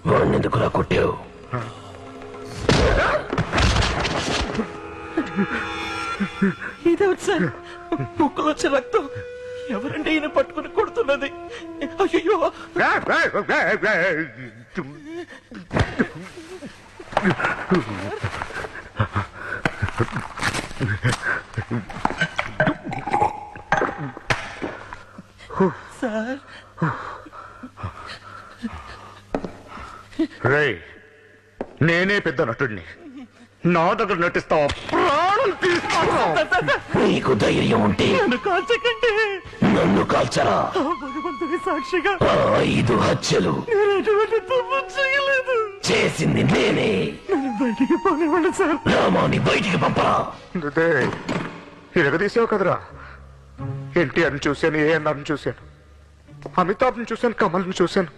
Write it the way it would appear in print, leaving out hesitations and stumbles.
వాడిని ఎందుకులా కొట్టావు? ఇదేమిటి సార్, ముక్కులో వచ్చే రక్తం? ఎవరంటే ఈయన పట్టుకుని కొడుతున్నది? అయ్యో, సార్ రేయ్, నేనే పెద్ద నటుడిని. నా దగ్గర నటిస్తావా? ప్రాణం తీస్తావా? నీకు ధైర్యం ఉంటే నన్ను కాల్చకండి. నన్ను కాల్చరా? భగవంతుని సాక్షిగా ఆ 5 హత్యలు నేను ఎటువంటి తప్పు చేయలేదు. చేసింది నేనే. నన్ను బయటికి పోనివ్వండి సార్. రామాని బయటికి పంపరా. ఇరగదీసావు కదరా. ఎన్టీఆర్ని చూశాను, ఏఎన్ఆర్ని చూశాను, అమితాబ్ని చూశాను, కమల్ని చూశాను.